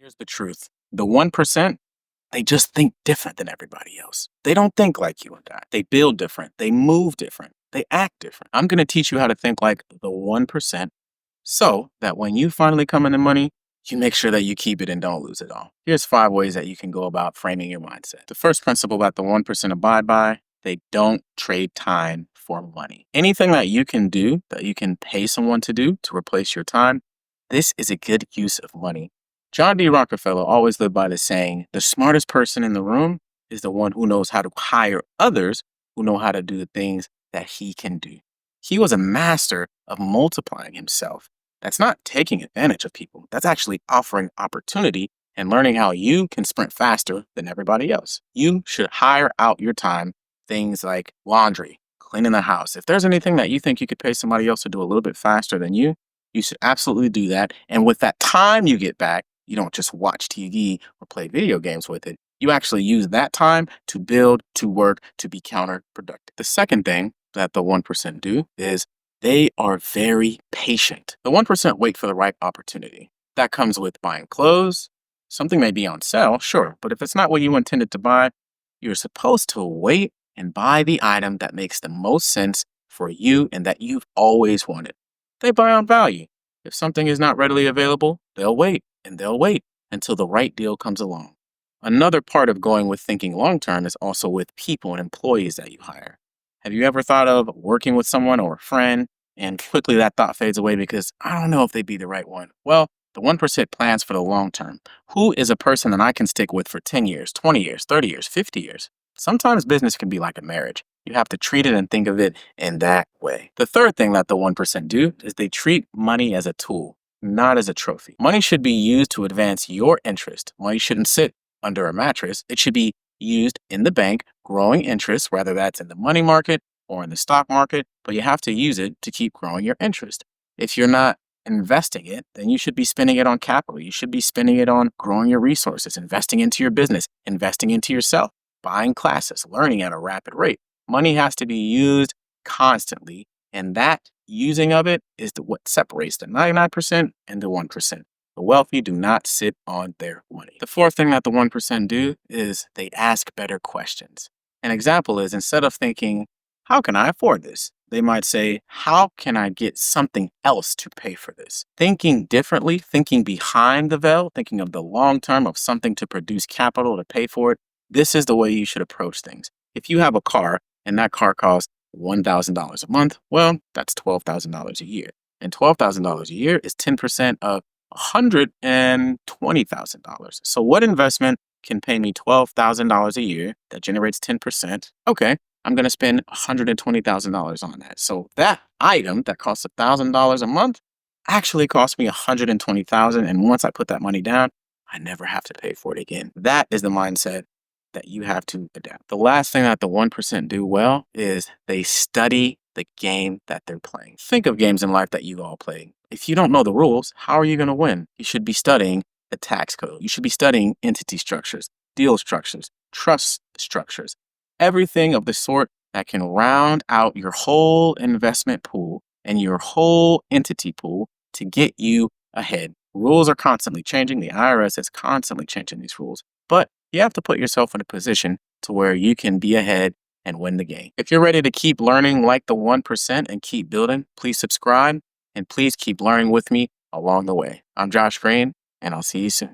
Here's the truth. The 1%, they just think different than everybody else. They don't think like you and I. They build different. They move different. They act different. I'm going to teach you how to think like the 1% so that when you finally come into money, you make sure that you keep it and don't lose it all. Here's 5 ways that you can go about framing your mindset. The first principle that the 1% abide by: they don't trade time for money. Anything that you can do, that you can pay someone to do to replace your time, this is a good use of money. John D. Rockefeller always lived by the saying, the smartest person in the room is the one who knows how to hire others who know how to do the things that he can do. He was a master of multiplying himself. That's not taking advantage of people. That's actually offering opportunity and learning how you can sprint faster than everybody else. You should hire out your time, things like laundry, cleaning the house. If there's anything that you think you could pay somebody else to do a little bit faster than you should absolutely do that. And with that time you get back, you don't just watch TV or play video games with it. You actually use that time to build, to work, to be counterproductive. The second thing that the 1% do is they are very patient. The 1% wait for the right opportunity. That comes with buying clothes. Something may be on sale, sure, but if it's not what you intended to buy, you're supposed to wait and buy the item that makes the most sense for you and that you've always wanted. They buy on value. If something is not readily available, they'll wait and they'll wait until the right deal comes along. Another part of going with thinking long term is also with people and employees that you hire. Have you ever thought of working with someone or a friend and quickly that thought fades away because I don't know if they'd be the right one? Well, the 1% plans for the long term. Who is a person that I can stick with for 10 years, 20 years, 30 years, 50 years? Sometimes business can be like a marriage. You have to treat it and think of it in that way. The third thing that the 1% do is they treat money as a tool, not as a trophy. Money should be used to advance your interest. Money shouldn't sit under a mattress. It should be used in the bank, growing interest, whether that's in the money market or in the stock market, but you have to use it to keep growing your interest. If you're not investing it, then you should be spending it on capital. You should be spending it on growing your resources, investing into your business, investing into yourself, buying classes, learning at a rapid rate. Money has to be used constantly, and that using of it is what separates the 99% and the 1%. The wealthy do not sit on their money. The fourth thing that the 1% do is they ask better questions. An example is, instead of thinking, how can I afford this? They might say, how can I get something else to pay for this? Thinking differently, thinking behind the veil, thinking of the long term of something to produce capital to pay for it. This is the way you should approach things. If you have a car and that car costs $1,000 a month, well, that's $12,000 a year. And $12,000 a year is 10% of $120,000. So what investment can pay me $12,000 a year that generates 10%? Okay, I'm going to spend $120,000 on that. So that item that costs $1,000 a month actually cost me $120,000. And once I put that money down, I never have to pay for it again. That is the mindset that you have to adapt. The last thing that the 1% do well is they study the game that they're playing. Think of games in life that you all play. If you don't know the rules, how are you going to win? You should be studying the tax code. You should be studying entity structures, deal structures, trust structures, everything of the sort that can round out your whole investment pool and your whole entity pool to get you ahead. Rules are constantly changing. The IRS is constantly changing these rules, but you have to put yourself in a position to where you can be ahead and win the game. If you're ready to keep learning like the 1% and keep building, please subscribe and please keep learning with me along the way. I'm Josh Green, and I'll see you soon.